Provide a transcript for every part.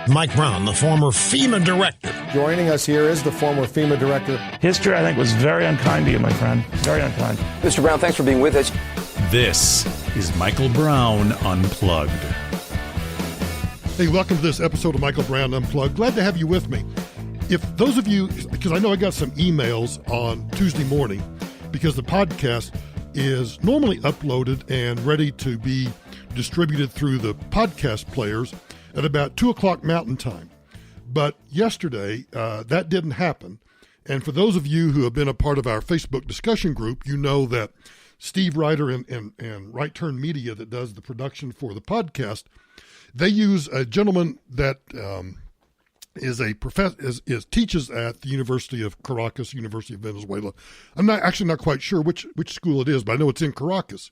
Mike Brown, the former FEMA director. Joining us here is the former FEMA director. History, I think, was very unkind to you, my friend. Very unkind. Mr. Brown, thanks for being with us. This is Michael Brown Unplugged. Hey, welcome to this episode of Michael Brown Unplugged. Glad to have you with me. If those of you, because I know I got some emails on Tuesday morning, because the podcast is normally uploaded and ready to be distributed through the podcast players at about 2 o'clock Mountain Time. But yesterday, that didn't happen. And for those of you who have been a part of our Facebook discussion group, you know that Steve Ryder and Right Turn Media that does the production for the podcast, they use a gentleman that teaches at the University of Caracas, University of Venezuela. I'm not quite sure which school it is, but I know it's in Caracas.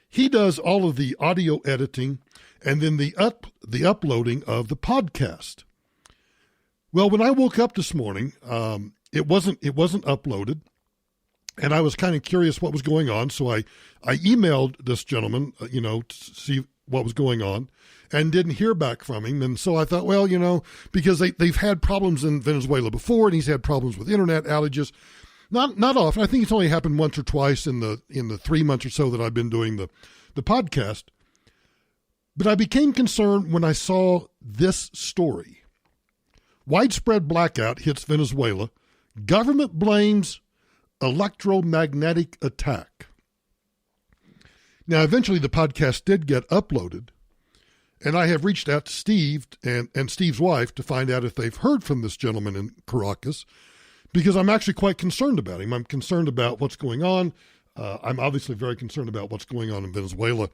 He does all of the audio editing and then the uploading of the podcast. Well, when I woke up this morning, it wasn't uploaded, and I was kind of curious what was going on. So I emailed this gentleman, to see what was going on, and didn't hear back from him. And so I thought, well, because they've had problems in Venezuela before, and he's had problems with internet outages. Not often. I think it's only happened once or twice in the 3 months or so that I've been doing the podcast. But I became concerned when I saw this story. Widespread blackout hits Venezuela. Government blames electromagnetic attack. Now, eventually the podcast did get uploaded, and I have reached out to Steve and Steve's wife to find out if they've heard from this gentleman in Caracas, because I'm actually quite concerned about him. I'm concerned about what's going on. I'm obviously very concerned about what's going on in Venezuela.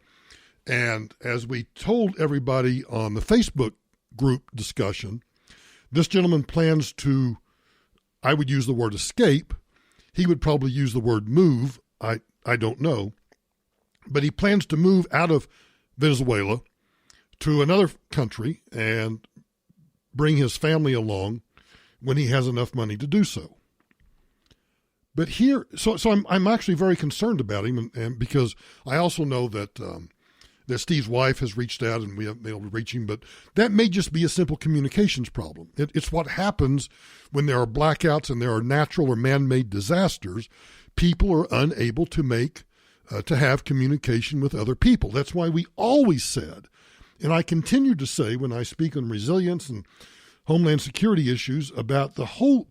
And as we told everybody on the Facebook group discussion, this gentleman plans to, I would use the word escape. He would probably use the word move. I don't know. But he plans to move out of Venezuela to another country and bring his family along when he has enough money to do so. But here, so I'm actually very concerned about him, and because I also know that Steve's wife has reached out and we haven't been able to reach him, but that may just be a simple communications problem. It's what happens when there are blackouts and there are natural or man-made disasters. People are unable to have communication with other people. That's why we always said, and I continue to say when I speak on resilience and homeland security issues, about the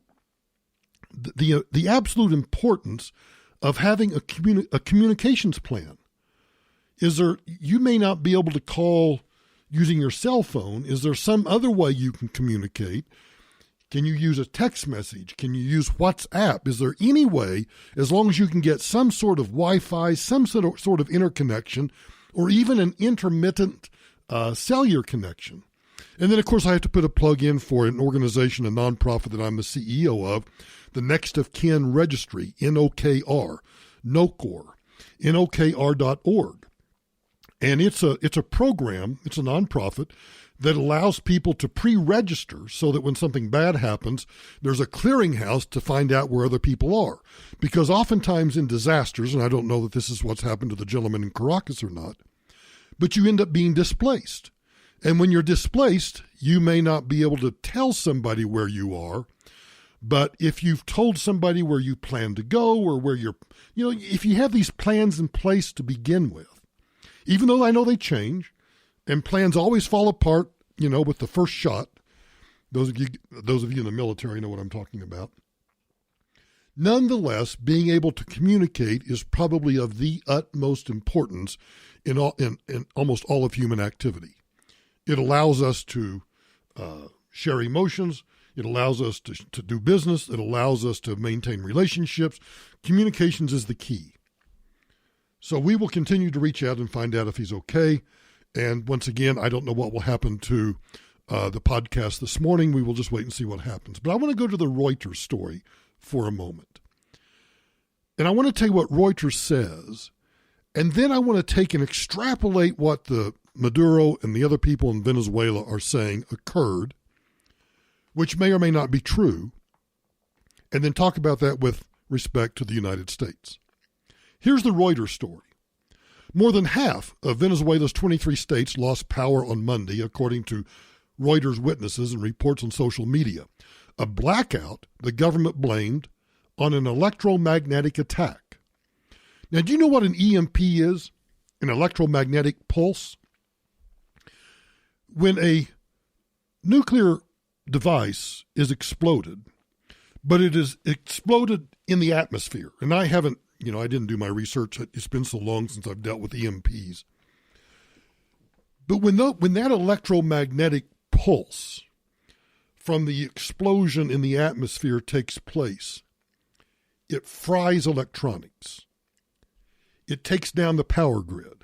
absolute importance of having a communications plan. You may not be able to call using your cell phone. Is there some other way you can communicate? Can you use a text message? Can you use WhatsApp? Is there any way, as long as you can get some sort of Wi-Fi, some sort of interconnection, or even an intermittent cellular connection? And then, of course, I have to put a plug in for an organization, a nonprofit that I'm the CEO of, the Next of Kin Registry, NOKR, NOKR.org. And it's a program, it's a nonprofit that allows people to pre-register so that when something bad happens, there's a clearinghouse to find out where other people are. Because oftentimes in disasters, and I don't know that this is what's happened to the gentleman in Caracas or not, but you end up being displaced. And when you're displaced, you may not be able to tell somebody where you are. But if you've told somebody where you plan to go or where if you have these plans in place to begin with, even though I know they change and plans always fall apart, with the first shot, those of you in the military know what I'm talking about. Nonetheless, being able to communicate is probably of the utmost importance in almost all of human activity. It allows us to share emotions. It allows us to do business. It allows us to maintain relationships. Communications is the key. So we will continue to reach out and find out if he's okay. And once again, I don't know what will happen to the podcast this morning. We will just wait and see what happens. But I want to go to the Reuters story for a moment. And I want to tell you what Reuters says. And then I want to take and extrapolate what the Maduro and the other people in Venezuela are saying occurred, which may or may not be true, and then talk about that with respect to the United States. Here's the Reuters story. More than half of Venezuela's 23 states lost power on Monday, according to Reuters witnesses and reports on social media. A blackout the government blamed on an electromagnetic attack. Now, do you know what an EMP is? An electromagnetic pulse? When a nuclear device is exploded, but it is exploded in the atmosphere, and I didn't do my research. It's been so long since I've dealt with EMPs. But when that electromagnetic pulse from the explosion in the atmosphere takes place, it fries electronics. It takes down the power grid.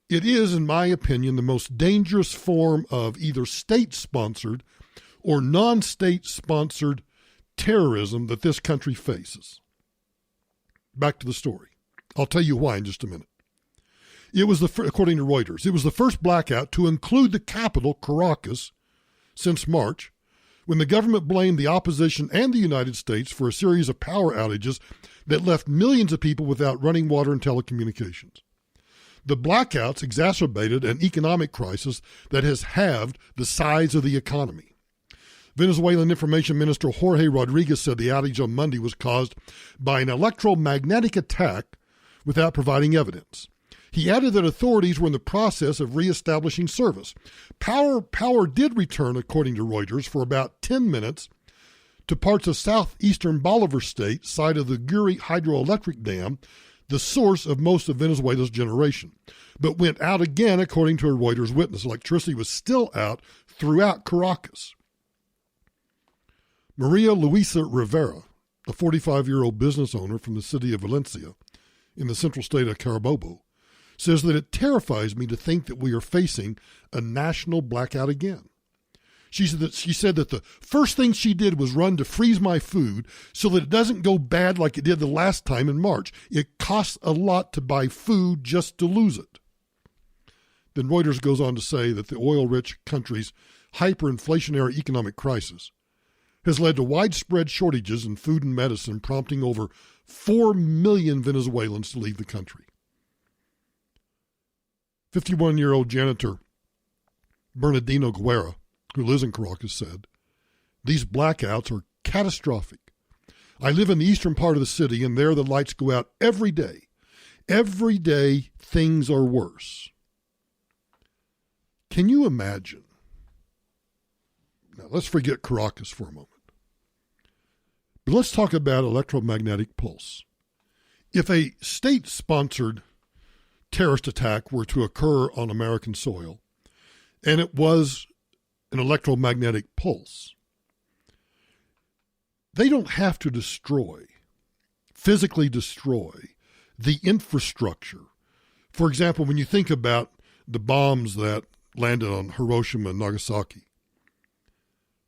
It is, in my opinion, the most dangerous form of either state-sponsored or non-state-sponsored terrorism that this country faces. Back to the story. I'll tell you why in just a minute. It was according to Reuters, it was the first blackout to include the capital, Caracas, since March, when the government blamed the opposition and the United States for a series of power outages that left millions of people without running water and telecommunications. The blackouts exacerbated an economic crisis that has halved the size of the economy. Venezuelan Information Minister Jorge Rodriguez said the outage on Monday was caused by an electromagnetic attack without providing evidence. He added that authorities were in the process of reestablishing service. Power did return, according to Reuters, for about 10 minutes to parts of southeastern Bolivar State, site of the Guri hydroelectric dam, the source of most of Venezuela's generation, but went out again, according to a Reuters witness. Electricity was still out throughout Caracas. Maria Luisa Rivera, a 45-year-old business owner from the city of Valencia in the central state of Carabobo, says that it terrifies me to think that we are facing a national blackout again. She said that the first thing she did was run to freeze my food so that it doesn't go bad like it did the last time in March. It costs a lot to buy food just to lose it. Then Reuters goes on to say that the oil-rich country's hyperinflationary economic crisis has led to widespread shortages in food and medicine, prompting over 4 million Venezuelans to leave the country. 51-year-old janitor Bernardino Guerra, who lives in Caracas, said, "These blackouts are catastrophic. I live in the eastern part of the city, and there the lights go out every day. Every day, things are worse." Can you imagine? Now, let's forget Caracas for a moment. But let's talk about electromagnetic pulse. If a state-sponsored terrorist attack were to occur on American soil, and it was an electromagnetic pulse, they don't have to physically destroy the infrastructure. For example, when you think about the bombs that landed on Hiroshima and Nagasaki,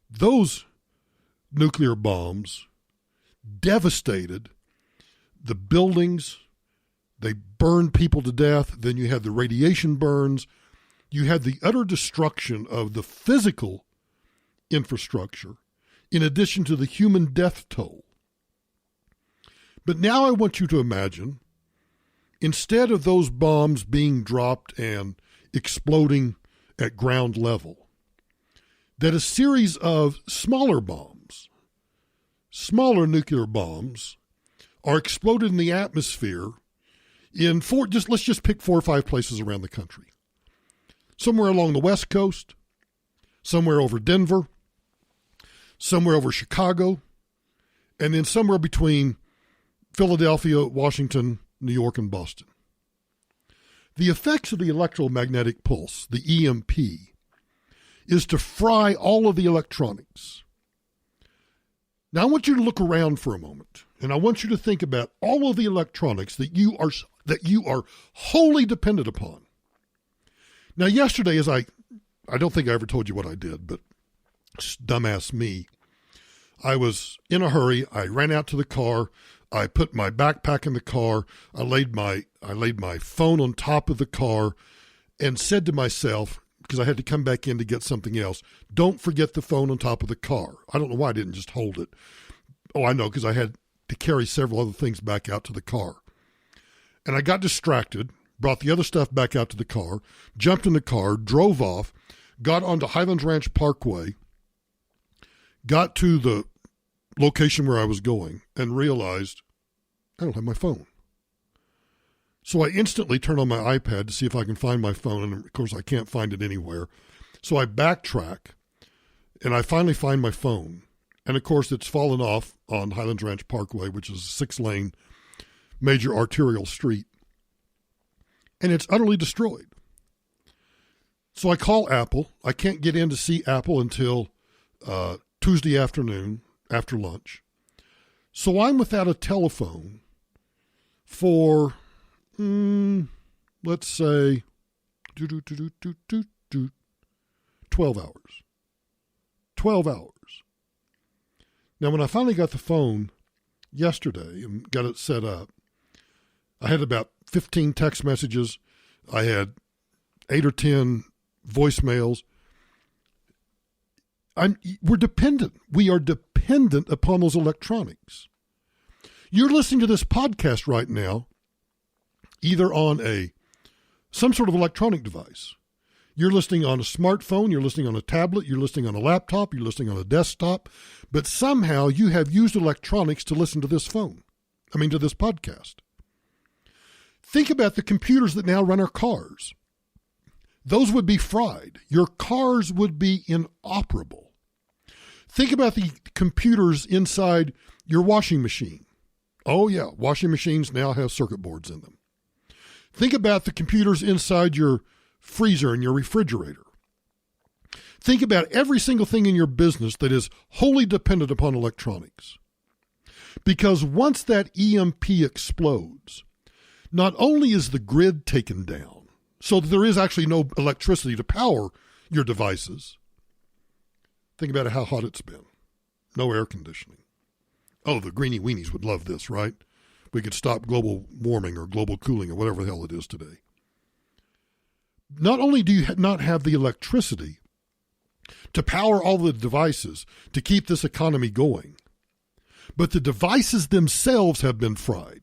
those nuclear bombs devastated the buildings. They burned people to death. Then you had the radiation burns. You had the utter destruction of the physical infrastructure in addition to the human death toll. But now I want you to imagine, instead of those bombs being dropped and exploding at ground level, that a series of smaller bombs, smaller nuclear bombs, are exploded in the atmosphere in let's just pick 4 or 5 places around the country. Somewhere along the West Coast, somewhere over Denver, somewhere over Chicago, and then somewhere between Philadelphia, Washington, New York, and Boston. The effects of the electromagnetic pulse, the EMP, is to fry all of the electronics. Now I want you to look around for a moment, and I want you to think about all of the electronics that you are wholly dependent upon. Now yesterday, I don't think I ever told you what I did, but dumbass me, I was in a hurry. I ran out to the car. I put my backpack in the car. I laid my phone on top of the car and said to myself, because I had to come back in to get something else, don't forget the phone on top of the car. I don't know why I didn't just hold it. Oh, I know, because I had to carry several other things back out to the car. And I got distracted, brought the other stuff back out to the car, jumped in the car, drove off, got onto Highlands Ranch Parkway, got to the location where I was going, and realized I don't have my phone. So I instantly turn on my iPad to see if I can find my phone, and of course I can't find it anywhere. So I backtrack, and I finally find my phone. And of course it's fallen off on Highlands Ranch Parkway, which is a 6-lane major arterial street. And it's utterly destroyed. So I call Apple. I can't get in to see Apple until Tuesday afternoon after lunch. So I'm without a telephone for, let's say, 12 hours. 12 hours. Now, when I finally got the phone yesterday and got it set up, I had about 15 text messages. I had 8 or 10 voicemails. We're dependent. We are dependent upon those electronics. You're listening to this podcast right now, either on some sort of electronic device. You're listening on a smartphone, you're listening on a tablet, you're listening on a laptop, you're listening on a desktop, but somehow you have used electronics to listen to this to this podcast. Think about the computers that now run our cars. Those would be fried. Your cars would be inoperable. Think about the computers inside your washing machine. Oh yeah, washing machines now have circuit boards in them. Think about the computers inside your freezer and your refrigerator. Think about every single thing in your business that is wholly dependent upon electronics. Because once that EMP explodes, not only is the grid taken down, so that there is actually no electricity to power your devices. Think about how hot it's been. No air conditioning. Oh, the greenie weenies would love this, right? We could stop global warming or global cooling or whatever the hell it is today. Not only do you not have the electricity to power all the devices to keep this economy going, but the devices themselves have been fried.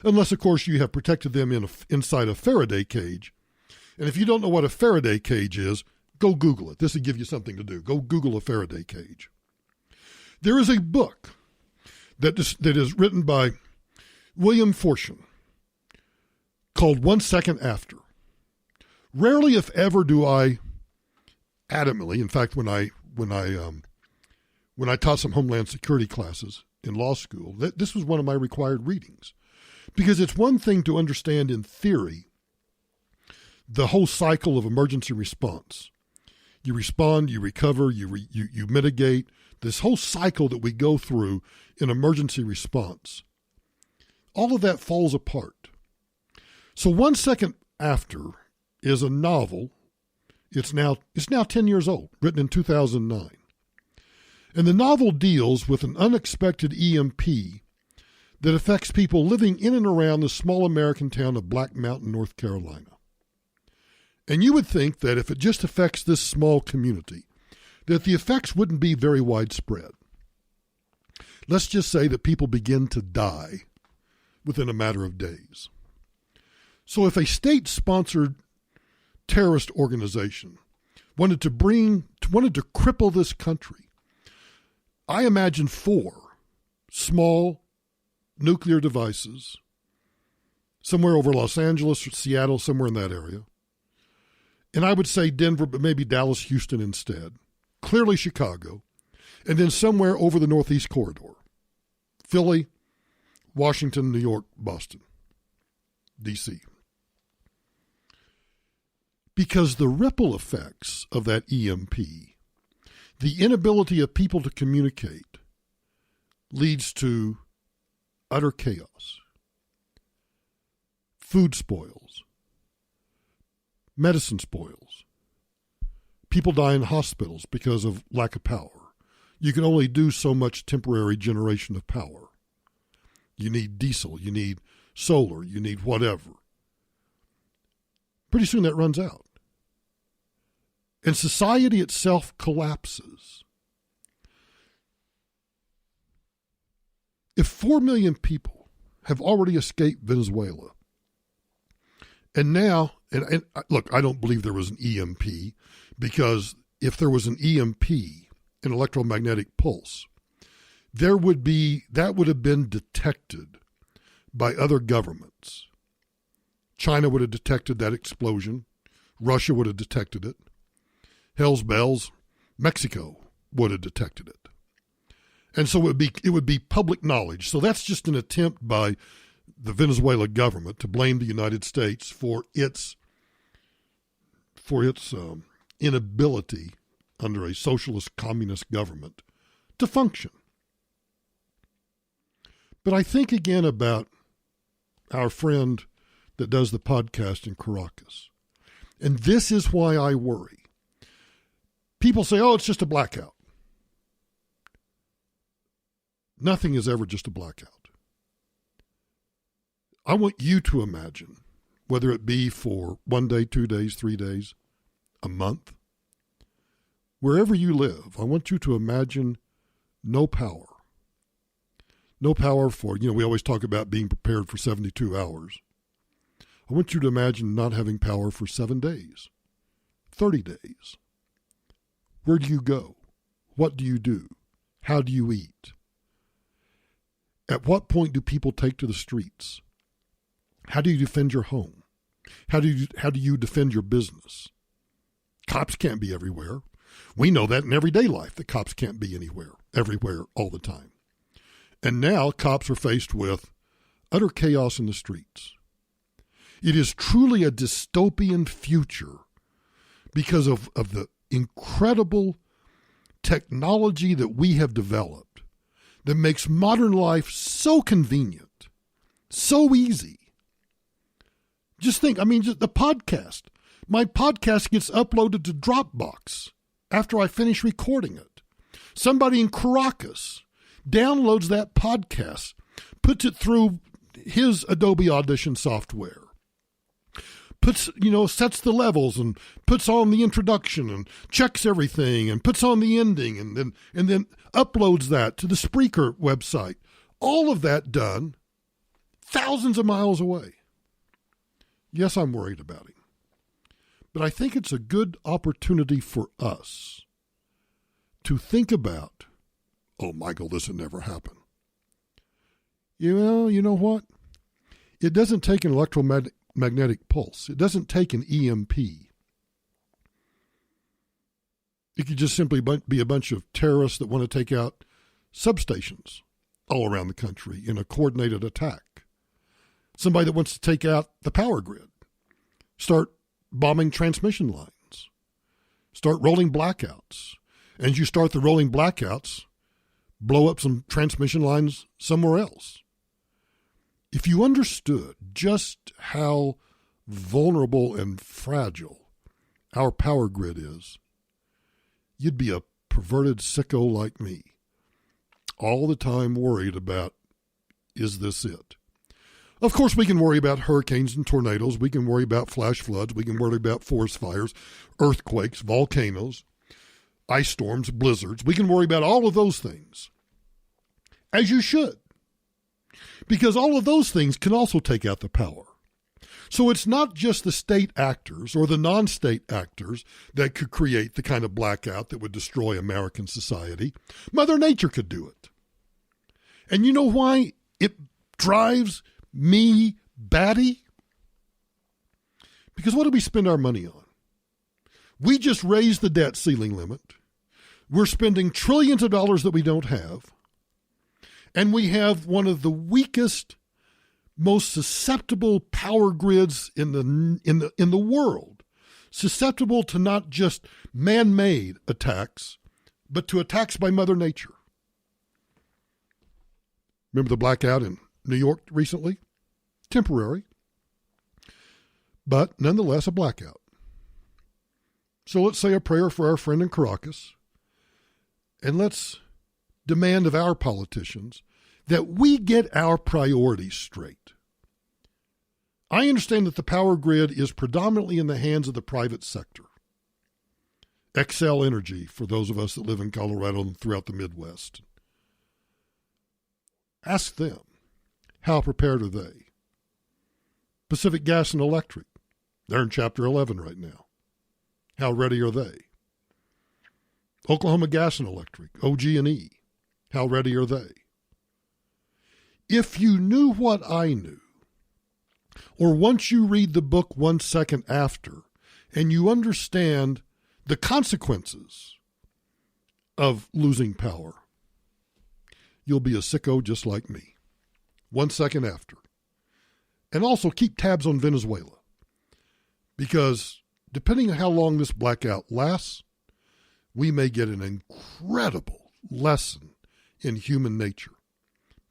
Unless, of course, you have protected them inside a Faraday cage. And if you don't know what a Faraday cage is, go Google it. This will give you something to do. Go Google a Faraday cage. There is a book that is written by William Fortune called 1 Second After. Rarely, if ever, do I adamantly, in fact, when I taught some Homeland Security classes in law school, this was one of my required readings. Because it's one thing to understand in theory the whole cycle of emergency response. You respond, you recover, you mitigate. This whole cycle that we go through in emergency response. All of that falls apart. So 1 Second After is a novel. It's now 10 years old, written in 2009. And the novel deals with an unexpected EMP that affects people living in and around the small American town of Black Mountain, North Carolina. And you would think that if it just affects this small community, that the effects wouldn't be very widespread. Let's just say that people begin to die within a matter of days. So if a state-sponsored terrorist organization wanted to cripple this country, I imagine 4 small nuclear devices somewhere over Los Angeles or Seattle, somewhere in that area. And I would say Denver, but maybe Dallas, Houston instead. Clearly Chicago. And then somewhere over the Northeast Corridor. Philly, Washington, New York, Boston, D.C. Because the ripple effects of that EMP, the inability of people to communicate, leads to utter chaos. Food spoils. Medicine spoils. People die in hospitals because of lack of power. You can only do so much temporary generation of power. You need diesel, you need solar, you need whatever. Pretty soon that runs out. And society itself collapses. If 4 million people have already escaped Venezuela, and now, and look, I don't believe there was an EMP, because if there was an EMP, an electromagnetic pulse, that would have been detected by other governments. China would have detected that explosion. Russia would have detected it. Hell's bells, Mexico would have detected it. And so it would be public knowledge. So that's just an attempt by the Venezuela government to blame the United States for its inability under a socialist communist government to function. But I think again about our friend that does the podcast in Caracas. And this is why I worry. People say, oh, it's just a blackout. Nothing is ever just a blackout. I want you to imagine, whether it be for 1 day, 2 days, 3 days, a month, wherever you live, I want you to imagine no power. No power for, we always talk about being prepared for 72 hours. I want you to imagine not having power for 7 days, 30 days. Where do you go? What do you do? How do you eat? At what point do people take to the streets? How do you defend your home? How do you defend your business? Cops can't be everywhere. We know that in everyday life, that cops can't be anywhere, everywhere, all the time. And now cops are faced with utter chaos in the streets. It is truly a dystopian future because of the incredible technology that we have developed that makes modern life so convenient, so easy. Just think, just the podcast. My podcast gets uploaded to Dropbox after I finish recording it. Somebody in Caracas downloads that podcast, puts it through his Adobe Audition software, sets the levels and puts on the introduction and checks everything and puts on the ending and then uploads that to the Spreaker website. All of that done thousands of miles away. Yes, I'm worried about him. But I think it's a good opportunity for us to think about, oh, Michael, this would never happen. You know what? It doesn't take an electromagnetic pulse. It doesn't take an EMP. It could just simply be a bunch of terrorists that want to take out substations all around the country in a coordinated attack. Somebody that wants to take out the power grid, start bombing transmission lines, start rolling blackouts. And as you start the rolling blackouts, blow up some transmission lines somewhere else. If you understood just how vulnerable and fragile our power grid is, you'd be a perverted sicko like me, all the time worried about, is this it? Of course, we can worry about hurricanes and tornadoes. We can worry about flash floods. We can worry about forest fires, earthquakes, volcanoes, ice storms, blizzards. We can worry about all of those things, as you should, because all of those things can also take out the power. So it's not just the state actors or the non-state actors that could create the kind of blackout that would destroy American society. Mother Nature could do it. And you know why it drives me batty? Because what do we spend our money on? We just raised the debt ceiling limit. We're spending trillions of dollars that we don't have. And we have one of the weakest, most susceptible power grids in the world, susceptible to not just man-made attacks, but to attacks by Mother Nature. Remember the blackout in New York recently? Temporary, but nonetheless a blackout. So let's say a prayer for our friend in Caracas, and let's demand of our politicians that we get our priorities straight. I understand that the power grid is predominantly in the hands of the private sector. Xcel Energy, for those of us that live in Colorado and throughout the Midwest. Ask them, how prepared are they? Pacific Gas and Electric, they're in Chapter 11 right now. How ready are they? Oklahoma Gas and Electric, OG&E. How ready are they? If you knew what I knew, or once you read the book 1 second after, and you understand the consequences of losing power, you'll be a sicko just like me. 1 second after. And also keep tabs on Venezuela. Because depending on how long this blackout lasts, we may get an incredible lesson in human nature.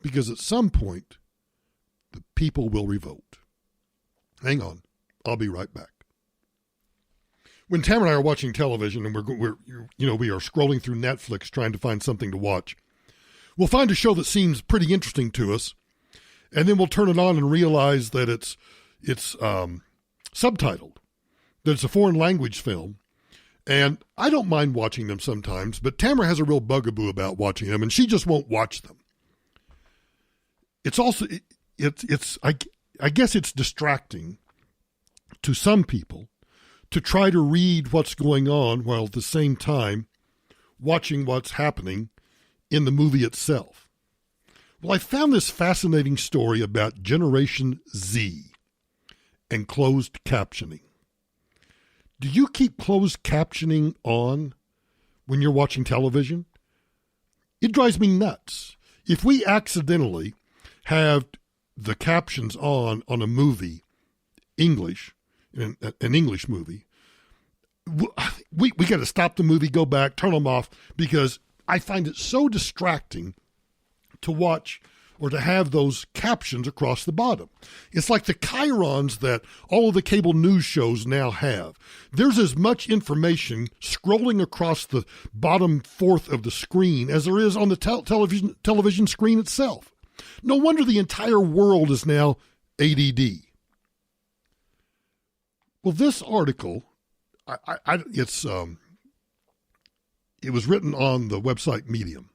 Because at some point, the people will revolt. Hang on. I'll be right back. When Tamara and I are watching television and we are scrolling through Netflix trying to find something to watch, we'll find a show that seems pretty interesting to us, and then we'll turn it on and realize that it's subtitled, that it's a foreign language film. And I don't mind watching them sometimes, but Tamara has a real bugaboo about watching them, and she just won't watch them. It's also, I guess it's distracting to some people to try to read what's going on while at the same time watching what's happening in the movie itself. Well, I found this fascinating story about Generation Z and closed captioning. Do you keep closed captioning on when you're watching television? It drives me nuts. If we accidentally have the captions on a movie, English, an English movie, we got to stop the movie, go back, turn them off, because I find it so distracting to watch or to have those captions across the bottom. It's like the chyrons that all of the cable news shows now have. There's as much information scrolling across the bottom fourth of the screen as there is on the television screen itself. No wonder the entire world is now ADD. Well, this article, it was written on the website Medium.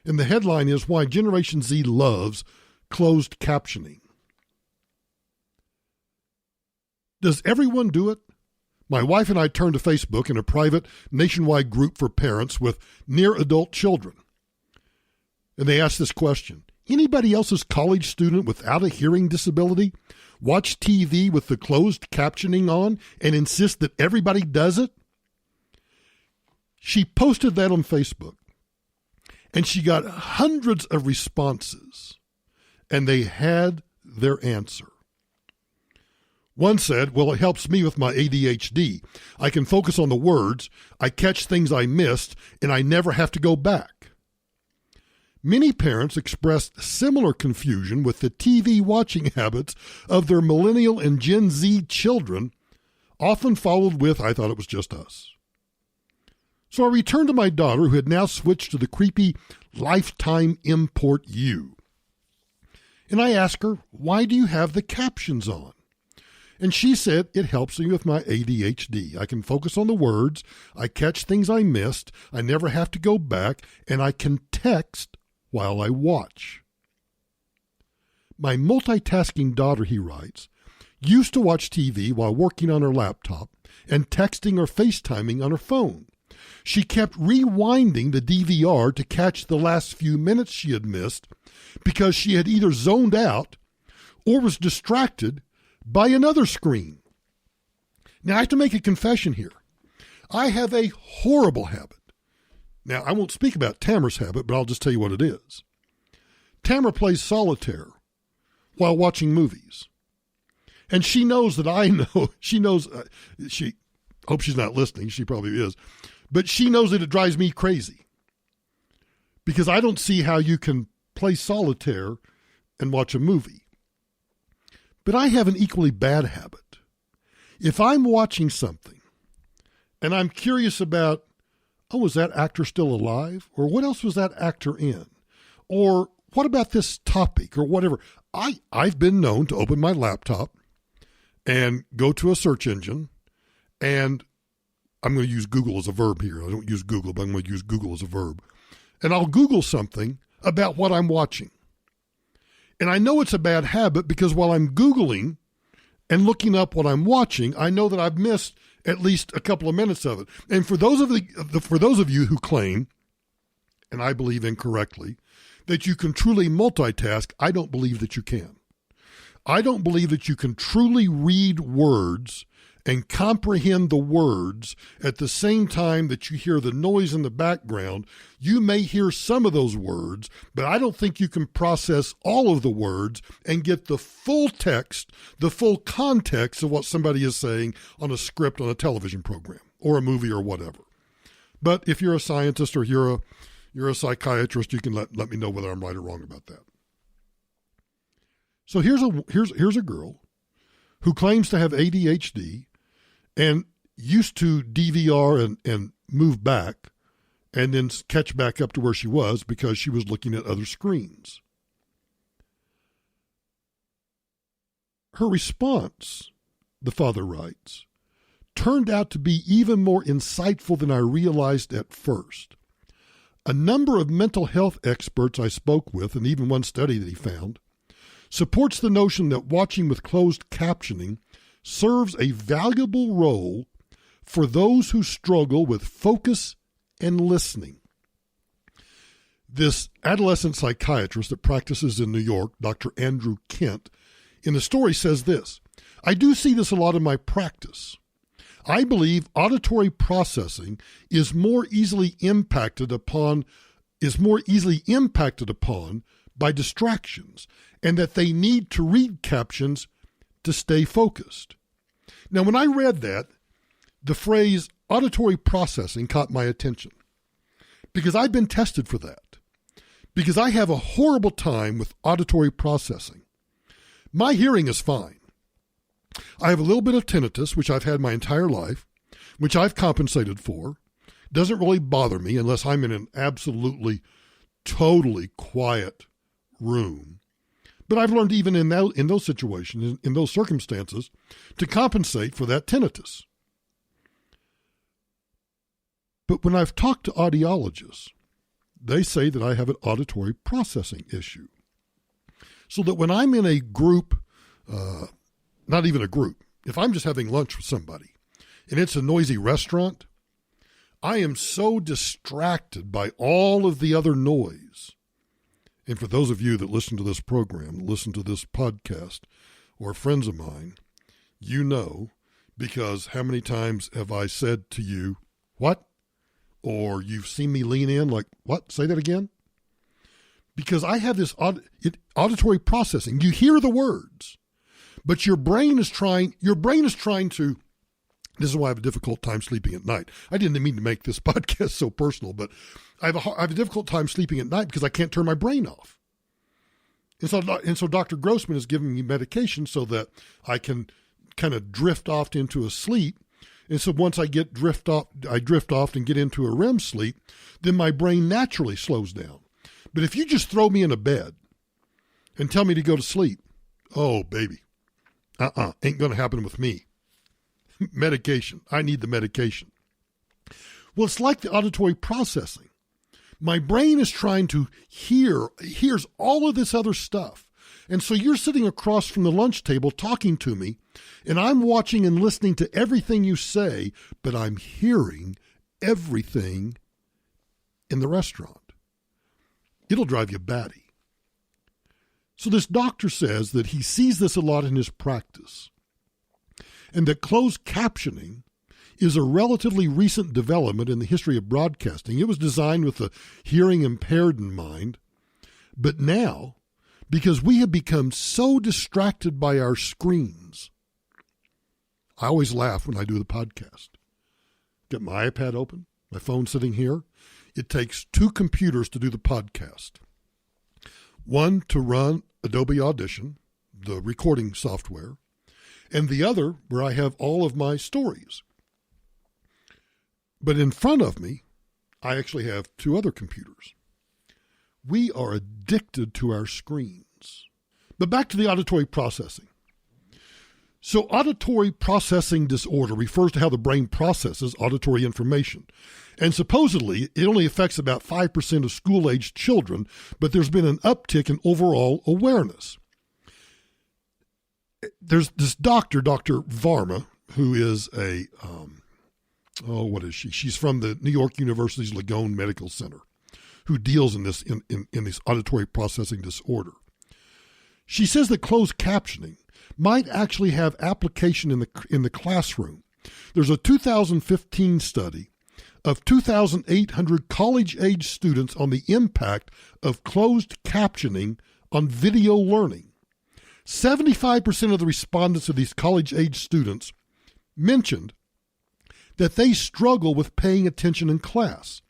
And the headline is Why Generation Z Loves Closed Captioning. Does everyone do it? My wife and I turned to Facebook in a private nationwide group for parents with near adult children. And they asked this question. Anybody else's college student without a hearing disability watch TV with the closed captioning on and insist that everybody does it? She posted that on Facebook. And she got hundreds of responses, and they had their answer. One said, well, it helps me with my ADHD. I can focus on the words, I catch things I missed, and I never have to go back. Many parents expressed similar confusion with the TV watching habits of their millennial and Gen Z children, often followed with, I thought it was just us. So I returned to my daughter, who had now switched to the creepy Lifetime Import U. And I asked her, why do you have the captions on? And she said, it helps me with my ADHD. I can focus on the words, I catch things I missed, I never have to go back, and I can text while I watch. My multitasking daughter, he writes, used to watch TV while working on her laptop and texting or FaceTiming on her phone. She kept rewinding the DVR to catch the last few minutes she had missed because she had either zoned out or was distracted by another screen. Now, I have to make a confession here. I have a horrible habit. Now, I won't speak about Tamara's habit, but I'll just tell you what it is. Tamara plays solitaire while watching movies. And she knows that I know, she hope she's not listening, she probably is, but she knows that it drives me crazy because I don't see how you can play solitaire and watch a movie. But I have an equally bad habit. If I'm watching something and I'm curious about, oh, is that actor still alive? Or what else was that actor in? Or what about this topic or whatever? I've been known to open my laptop and go to a search engine, and I'm going to use Google as a verb here. I don't use Google, but I'm going to use Google as a verb. And I'll Google something about what I'm watching. And I know it's a bad habit because while I'm Googling and looking up what I'm watching, I know that I've missed at least a couple of minutes of it. And for those of you who claim, and I believe incorrectly, that you can truly multitask, I don't believe that you can. I don't believe that you can truly read words and comprehend the words at the same time that you hear the noise in the background. You may hear some of those words, but I don't think you can process all of the words and get the full text, the full context of what somebody is saying on a script on a television program or a movie or whatever. But if you're a scientist or you're a psychiatrist, you can let me know whether I'm right or wrong about that. So here's a girl who claims to have ADHD and used to DVR and move back and then catch back up to where she was because she was looking at other screens. Her response, the father writes, turned out to be even more insightful than I realized at first. A number of mental health experts I spoke with, and even one study that he found, supports the notion that watching with closed captioning serves a valuable role for those who struggle with focus and listening. This adolescent psychiatrist that practices in New York, Dr. Andrew Kent, in the story says this, I do see this a lot in my practice. I believe auditory processing is more easily impacted upon by distractions, and that they need to read captions to stay focused. Now, when I read that, the phrase auditory processing caught my attention because I've been tested for that, because I have a horrible time with auditory processing. My hearing is fine. I have a little bit of tinnitus, which I've had my entire life, which I've compensated for. Doesn't really bother me unless I'm in an absolutely, totally quiet room. But I've learned even in those situations, in those circumstances, to compensate for that tinnitus. But when I've talked to audiologists, they say that I have an auditory processing issue. So that when I'm in a group, not even a group, if I'm just having lunch with somebody and it's a noisy restaurant, I am so distracted by all of the other noise. And for those of you that listen to this program, listen to this podcast, or friends of mine, you know, because how many times have I said to you, what? Or you've seen me lean in like, what? Say that again? Because I have this auditory processing. You hear the words, but your brain is trying to, this is why I have a difficult time sleeping at night. I didn't mean to make this podcast so personal, but I have a difficult time sleeping at night because I can't turn my brain off. And so Dr. Grossman is giving me medication so that I can kind of drift off into a sleep. And so once I drift off and get into a REM sleep, then my brain naturally slows down. But if you just throw me in a bed and tell me to go to sleep, oh, baby, ain't going to happen with me. Medication. I need the medication. Well, it's like the auditory processing. My brain is trying to hears all of this other stuff. And so you're sitting across from the lunch table talking to me, and I'm watching and listening to everything you say, but I'm hearing everything in the restaurant. It'll drive you batty. So this doctor says that he sees this a lot in his practice, and that closed captioning is a relatively recent development in the history of broadcasting. It was designed with the hearing impaired in mind, but now, because we have become so distracted by our screens, I always laugh when I do the podcast. Get my iPad open, my phone sitting here. It takes 2 computers to do the podcast. One to run Adobe Audition, the recording software, and the other where I have all of my stories. But in front of me, I actually have 2 other computers. We are addicted to our screens. But back to the auditory processing. So auditory processing disorder refers to how the brain processes auditory information. And supposedly, it only affects about 5% of school-aged children, but there's been an uptick in overall awareness. There's this doctor, Dr. Varma, who is what is she? She's from the New York University's Langone Medical Center, who deals in this in this auditory processing disorder. She says that closed captioning might actually have application in the classroom. There's a 2015 study of 2,800 college-age students on the impact of closed captioning on video learning. 75% of the respondents of these college-age students mentioned that they struggle with paying attention in class.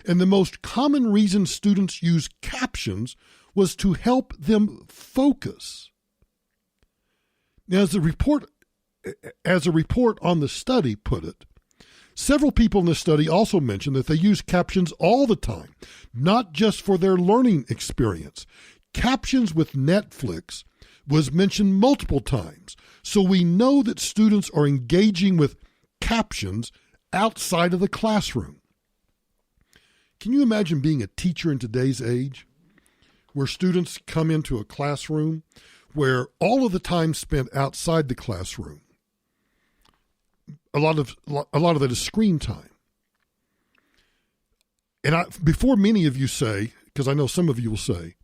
And the most common reason students use captions was to help them focus. Now, as a report on the study put it, several people in the study also mentioned that they use captions all the time, not just for their learning experience. Captions with Netflix was mentioned multiple times, so we know that students are engaging with captions outside of the classroom. Can you imagine being a teacher in today's age, where students come into a classroom where all of the time spent outside the classroom, a lot of that is screen time. And before many of you say, because I know some of you will say,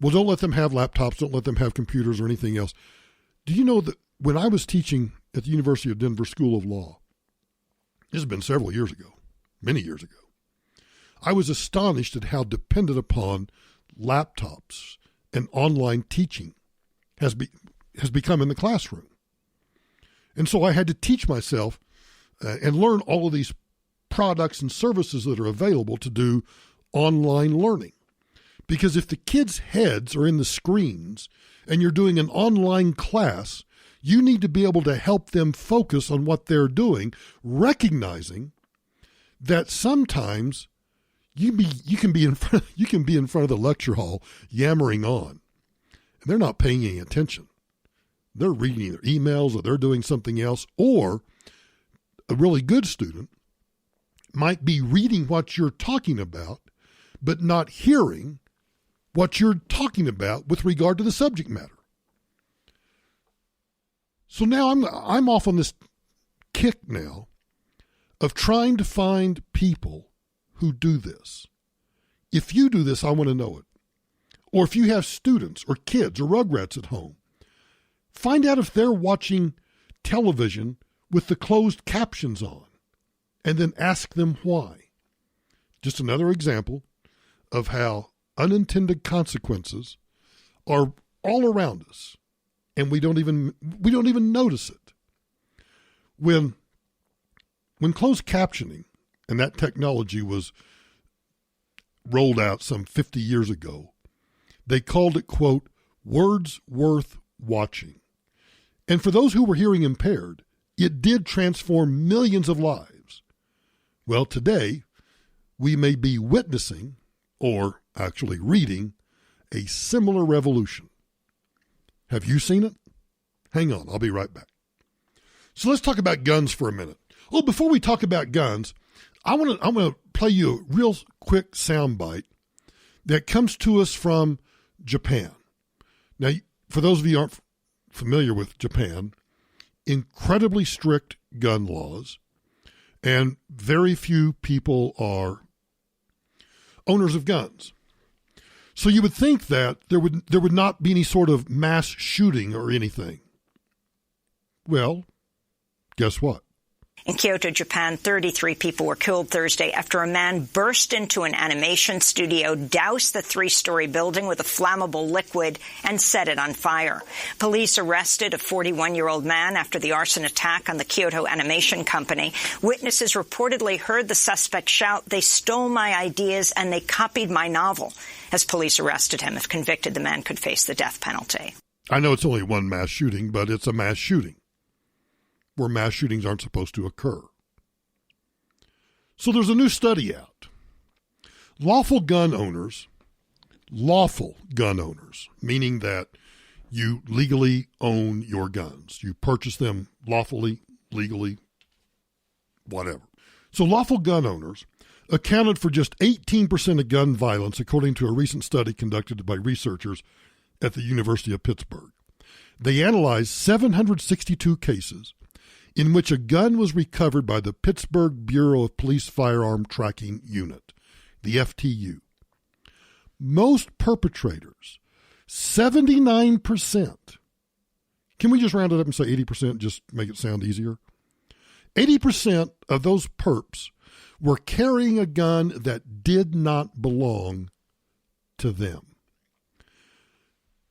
well, don't let them have laptops, don't let them have computers or anything else. Do you know that when I was teaching at the University of Denver School of Law, this has been several years ago, many years ago, I was astonished at how dependent upon laptops and online teaching has become in the classroom. And so I had to teach myself and learn all of these products and services that are available to do online learning. Because if the kids' heads are in the screens and you're doing an online class, you need to be able to help them focus on what they're doing, recognizing that sometimes you can be in front of the lecture hall yammering on, and they're not paying any attention. They're reading their emails or they're doing something else, or a really good student might be reading what you're talking about, but not hearing what you're talking about with regard to the subject matter. So now I'm off on this kick now of trying to find people who do this. If you do this, I want to know it. Or if you have students or kids or rugrats at home, find out if they're watching television with the closed captions on, and then ask them why. Just another example of how unintended consequences are all around us, and we don't even notice it. When closed captioning and that technology was rolled out some 50 years ago, they called it, quote, words worth watching. And for those who were hearing impaired, it did transform millions of lives. Well, today, we may be witnessing, or actually reading, a similar revolution. Have you seen it? Hang on, I'll be right back. So let's talk about guns for a minute. Oh, before we talk about guns, I'm gonna play you a real quick soundbite that comes to us from Japan. Now, for those of you who aren't familiar with Japan, incredibly strict gun laws, and very few people are owners of guns. So you would think that there would not be any sort of mass shooting or anything. Well, guess what? In Kyoto, Japan, 33 people were killed Thursday after a man burst into an animation studio, doused the three-story building with a flammable liquid, and set it on fire. Police arrested a 41-year-old man after the arson attack on the Kyoto Animation Company. Witnesses reportedly heard the suspect shout, "They stole my ideas and they copied my novel." As police arrested him, if convicted, the man could face the death penalty. I know it's only one mass shooting, but it's a mass shooting where mass shootings aren't supposed to occur. So there's a new study out. Lawful gun owners, meaning that you legally own your guns. You purchase them lawfully, legally, whatever. So lawful gun owners accounted for just 18% of gun violence, according to a recent study conducted by researchers at the University of Pittsburgh. They analyzed 762 cases in which a gun was recovered by the Pittsburgh Bureau of Police Firearm Tracking Unit, the FTU. Most perpetrators, 79%, can we just round it up and say 80%, just make it sound easier? 80% of those perps were carrying a gun that did not belong to them.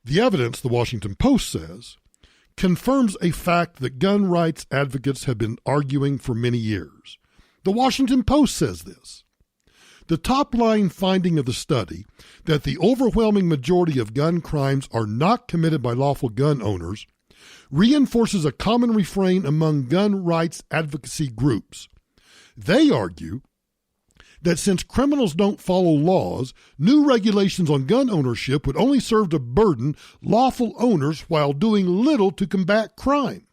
The evidence, the Washington Post says, confirms a fact that gun rights advocates have been arguing for many years. The Washington Post says this. The top-line finding of the study, that the overwhelming majority of gun crimes are not committed by lawful gun owners, reinforces a common refrain among gun rights advocacy groups. They argue that since criminals don't follow laws, new regulations on gun ownership would only serve to burden lawful owners while doing little to combat crime.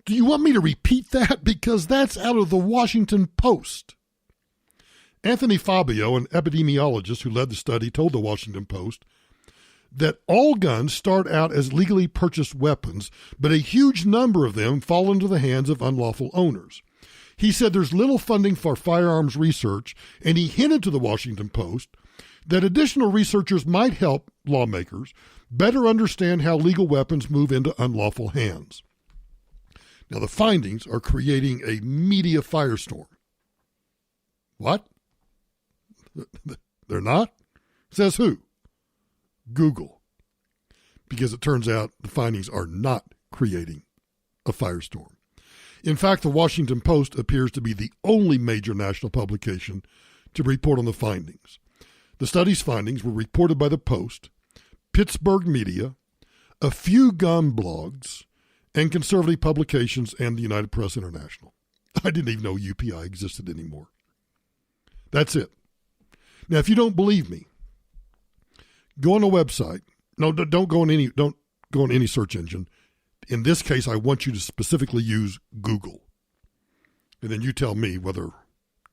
Do you want me to repeat that? Because that's out of the Washington Post. Anthony Fabio, an epidemiologist who led the study, told the Washington Post that all guns start out as legally purchased weapons, but a huge number of them fall into the hands of unlawful owners. He said there's little funding for firearms research, and he hinted to the Washington Post that additional researchers might help lawmakers better understand how legal weapons move into unlawful hands. Now, the findings are creating a media firestorm. What? They're not? Says who? Google. Because it turns out the findings are not creating a firestorm. In fact, the Washington Post appears to be the only major national publication to report on the findings. The study's findings were reported by the Post, Pittsburgh Media, a few gun blogs, and conservative publications and the United Press International. I didn't even know UPI existed anymore. That's it. Now, if you don't believe me, go on a website. No, don't go on any search engine. In this case, I want you to specifically use Google. And then you tell me whether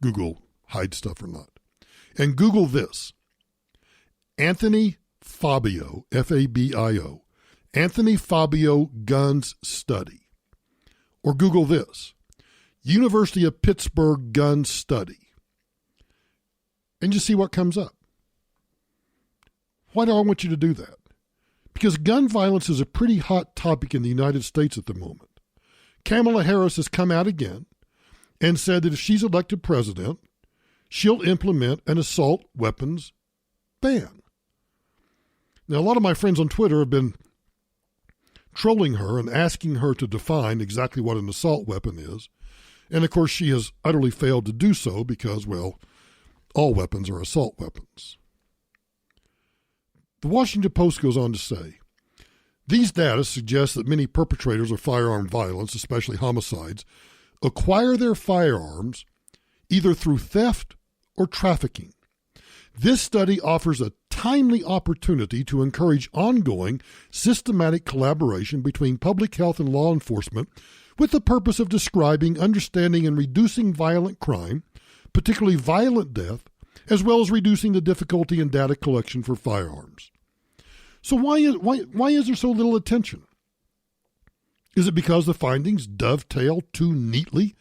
Google hides stuff or not. And Google this. Anthony Fabio, F-A-B-I-O, Anthony Fabio Guns Study. Or Google this. University of Pittsburgh Gun Study. And just see what comes up. Why do I want you to do that? Because gun violence is a pretty hot topic in the United States at the moment. Kamala Harris has come out again and said that if she's elected president, she'll implement an assault weapons ban. Now, a lot of my friends on Twitter have been trolling her and asking her to define exactly what an assault weapon is. And, of course, she has utterly failed to do so because, well, all weapons are assault weapons. The Washington Post goes on to say, these data suggest that many perpetrators of firearm violence, especially homicides, acquire their firearms either through theft or trafficking. This study offers a timely opportunity to encourage ongoing, systematic collaboration between public health and law enforcement with the purpose of describing, understanding, and reducing violent crime, particularly violent death, as well as reducing the difficulty in data collection for firearms. So why is there so little attention? Is it because the findings dovetail too neatly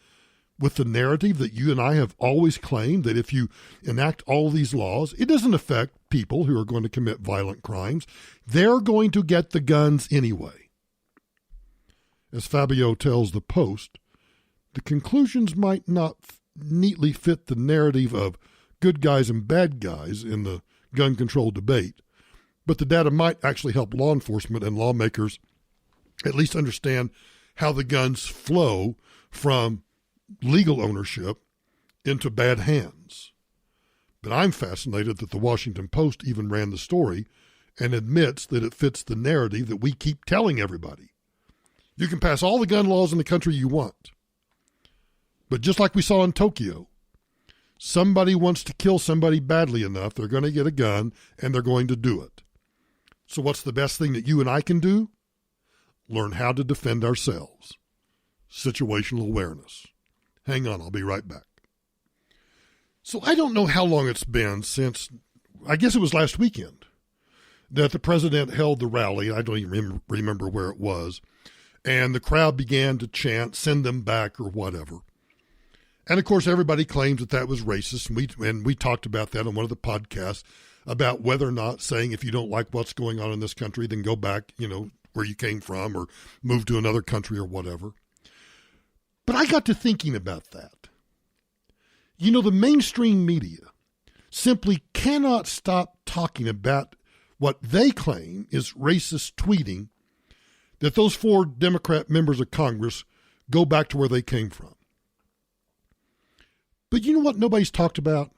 with the narrative that you and I have always claimed, that if you enact all these laws, it doesn't affect people who are going to commit violent crimes. They're going to get the guns anyway. As Fabio tells the Post, the conclusions might not neatly fit the narrative of good guys and bad guys in the gun control debate, but the data might actually help law enforcement and lawmakers at least understand how the guns flow from legal ownership into bad hands. But I'm fascinated that the Washington Post even ran the story and admits that it fits the narrative that we keep telling everybody. You can pass all the gun laws in the country you want, but just like we saw in Tokyo, somebody wants to kill somebody badly enough, they're going to get a gun and they're going to do it. So what's the best thing that you and I can do? Learn how to defend ourselves. Situational awareness. Hang on, I'll be right back. So I don't know how long it's been since, I guess it was last weekend, that the president held the rally. I don't even remember where it was. And the crowd began to chant, send them back or whatever. And, of course, everybody claims that that was racist. And we talked about that on one of the podcasts about whether or not saying if you don't like what's going on in this country, then go back, where you came from or move to another country or whatever. But I got to thinking about that. The mainstream media simply cannot stop talking about what they claim is racist tweeting, that those 4 Democrat members of Congress go back to where they came from. But you know what nobody's talked about?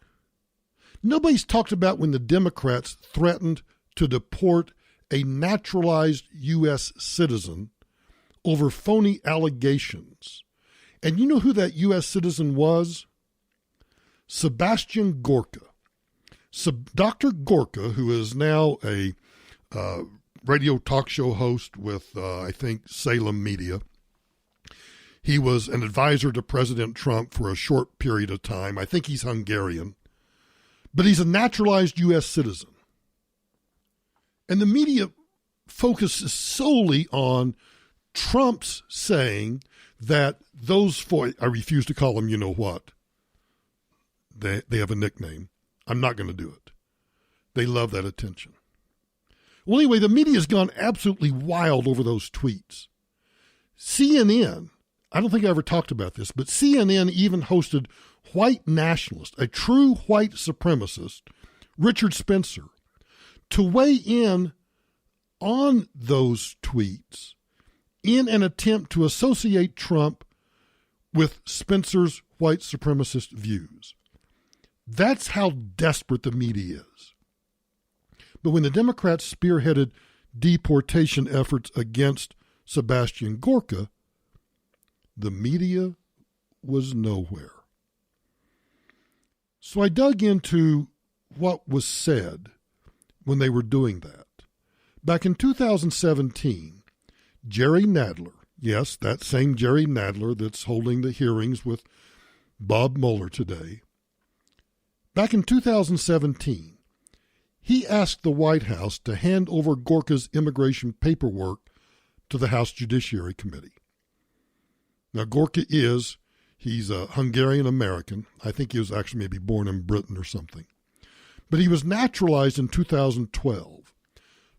Nobody's talked about when the Democrats threatened to deport a naturalized U.S. citizen over phony allegations. And you know who that U.S. citizen was? Sebastian Gorka. Dr. Gorka, who is now a radio talk show host with, I think, Salem Media. He was an advisor to President Trump for a short period of time. I think he's Hungarian. But he's a naturalized U.S. citizen. And the media focuses solely on Trump's saying that those 4, I refuse to call them you-know-what. They have a nickname. I'm not going to do it. They love that attention. Well, anyway, the media has gone absolutely wild over those tweets. CNN, I don't think I ever talked about this, but CNN even hosted white nationalist, a true white supremacist, Richard Spencer, to weigh in on those tweets in an attempt to associate Trump with Spencer's white supremacist views. That's how desperate the media is. But when the Democrats spearheaded deportation efforts against Sebastian Gorka, the media was nowhere. So I dug into what was said when they were doing that. Back in 2017, Jerry Nadler, yes, that same Jerry Nadler that's holding the hearings with Bob Mueller today, back in 2017, he asked the White House to hand over Gorka's immigration paperwork to the House Judiciary Committee. Now, Gorka he's a Hungarian-American. I think he was actually maybe born in Britain or something. But he was naturalized in 2012.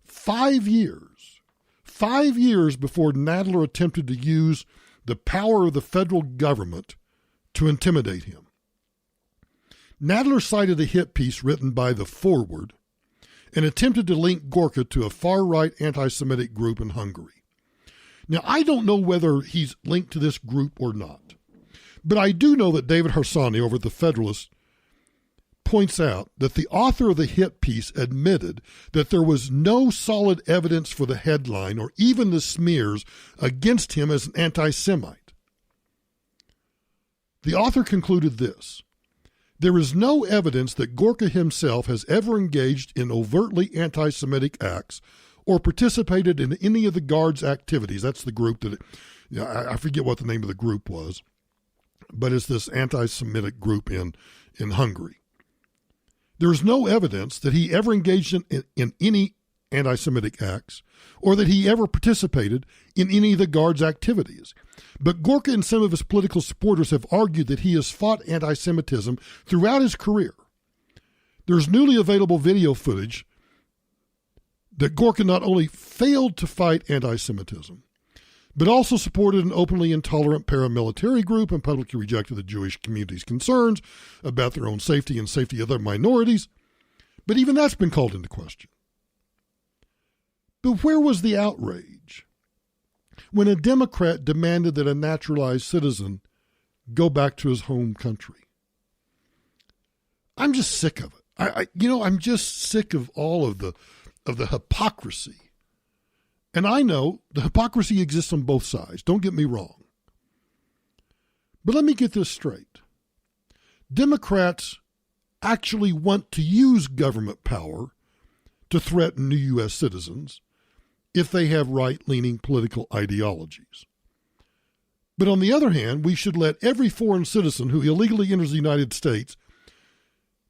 5 years before Nadler attempted to use the power of the federal government to intimidate him. Nadler cited a hit piece written by The Forward and attempted to link Gorka to a far-right anti-Semitic group in Hungary. Now, I don't know whether he's linked to this group or not, but I do know that David Harsanyi over at The Federalist points out that the author of the hit piece admitted that there was no solid evidence for the headline or even the smears against him as an anti-Semite. The author concluded this: there is no evidence that Gorka himself has ever engaged in overtly anti-Semitic acts or participated in any of the Guards' activities. That's the group that, I forget what the name of the group was, but it's this anti-Semitic group in Hungary. There is no evidence that he ever engaged in any anti-Semitic acts or that he ever participated in any of the Guards' activities. But Gorka and some of his political supporters have argued that he has fought anti-Semitism throughout his career. There's newly available video footage that Gorka not only failed to fight anti-Semitism, but also supported an openly intolerant paramilitary group and publicly rejected the Jewish community's concerns about their own safety and safety of other minorities. But even that's been called into question. But where was the outrage when a Democrat demanded that a naturalized citizen go back to his home country? I'm just sick of it. I'm just sick of all of the hypocrisy. And I know the hypocrisy exists on both sides. Don't get me wrong. But let me get this straight. Democrats actually want to use government power to threaten new U.S. citizens if they have right-leaning political ideologies. But on the other hand, we should let every foreign citizen who illegally enters the United States,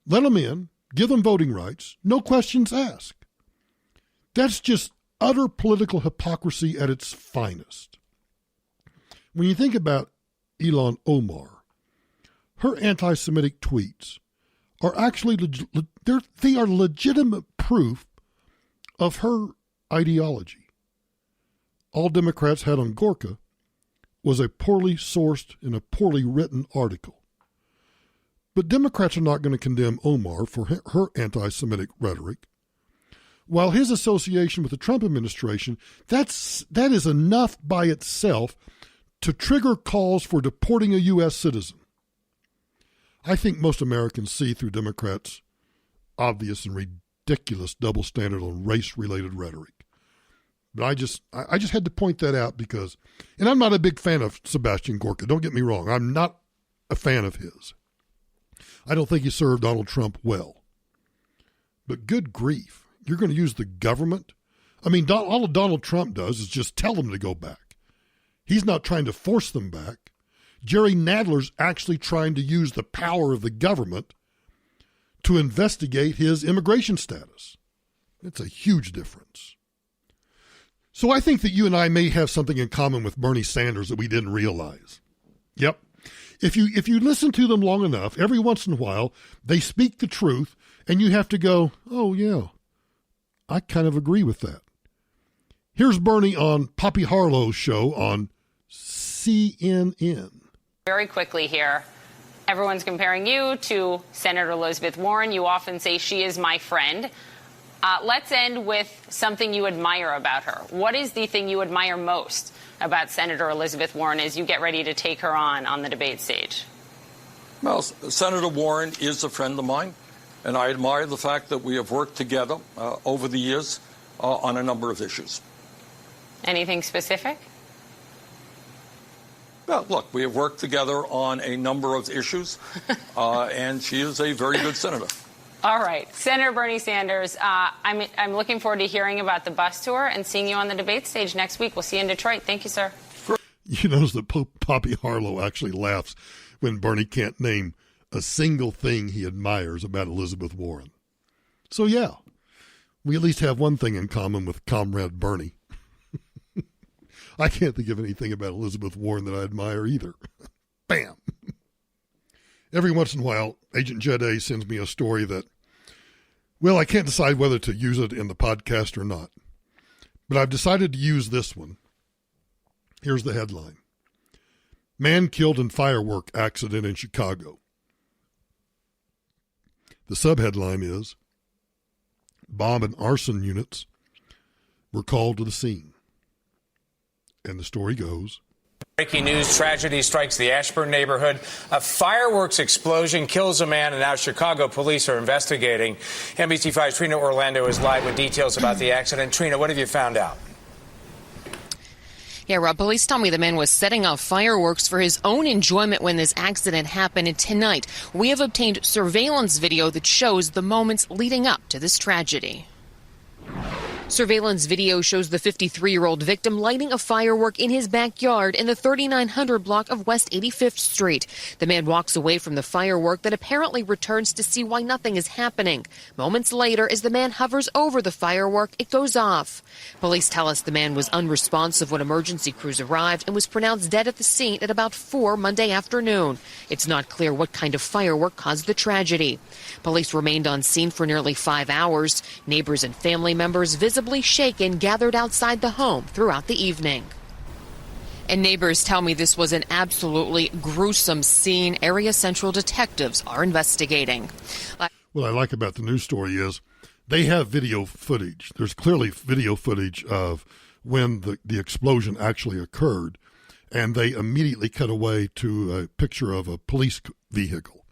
let them in, give them voting rights, no questions asked. That's just utter political hypocrisy at its finest. When you think about Ilhan Omar, her anti-Semitic tweets are actually they are legitimate proof of her ideology. All Democrats had on Gorka was a poorly sourced and a poorly written article. But Democrats are not going to condemn Omar for her anti-Semitic rhetoric. While his association with the Trump administration, that is enough by itself to trigger calls for deporting a U.S. citizen. I think most Americans see through Democrats' obvious and ridiculous double standard on race-related rhetoric. But I just had to point that out because, and I'm not a big fan of Sebastian Gorka. Don't get me wrong. I'm not a fan of his. I don't think he served Donald Trump well. But good grief, you're going to use the government? I mean, all Donald Trump does is just tell them to go back. He's not trying to force them back. Jerry Nadler's actually trying to use the power of the government to investigate his immigration status. It's a huge difference. So I think that you and I may have something in common with Bernie Sanders that we didn't realize. Yep. If you listen to them long enough, every once in a while, they speak the truth, and you have to go, oh, yeah, I kind of agree with that. Here's Bernie on Poppy Harlow's show on CNN. Very quickly here, everyone's comparing you to Senator Elizabeth Warren. You often say she is my friend. Let's end with something you admire about her. What is the thing you admire most about Senator Elizabeth Warren as you get ready to take her on the debate stage? Well, Senator Warren is a friend of mine, and I admire the fact that we have worked together over the years on a number of issues. Anything specific? Well, look, we have worked together on a number of issues, and she is a very good senator. All right. Senator Bernie Sanders, I'm looking forward to hearing about the bus tour and seeing you on the debate stage next week. We'll see you in Detroit. Thank you, sir. You notice that Poppy Harlow actually laughs when Bernie can't name a single thing he admires about Elizabeth Warren. So, yeah, we at least have one thing in common with Comrade Bernie. I can't think of anything about Elizabeth Warren that I admire either. Bam. Every once in a while, Agent Jed A sends me a story that, well, I can't decide whether to use it in the podcast or not. But I've decided to use this one. Here's the headline. Man killed in firework accident in Chicago. The subheadline is, bomb and arson units were called to the scene. And the story goes. Breaking news, tragedy strikes the Ashburn neighborhood. A fireworks explosion kills a man, and now Chicago police are investigating. NBC5's Trina Orlando is live with details about the accident. Trina, what have you found out? Yeah, Rob, police tell me the man was setting off fireworks for his own enjoyment when this accident happened. And tonight, we have obtained surveillance video that shows the moments leading up to this tragedy. Surveillance video shows the 53-year-old victim lighting a firework in his backyard in the 3900 block of West 85th Street. The man walks away from the firework, then apparently returns to see why nothing is happening. Moments later, as the man hovers over the firework, it goes off. Police tell us the man was unresponsive when emergency crews arrived and was pronounced dead at the scene at about 4 Monday afternoon. It's not clear what kind of firework caused the tragedy. Police remained on scene for nearly 5 hours. Neighbors and family members visibly shaken gathered outside the home throughout the evening. And neighbors tell me this was an absolutely gruesome scene. Area Central detectives are investigating. What I like about the news story is they have video footage. There's clearly video footage of when the explosion actually occurred, and they immediately cut away to a picture of a police vehicle.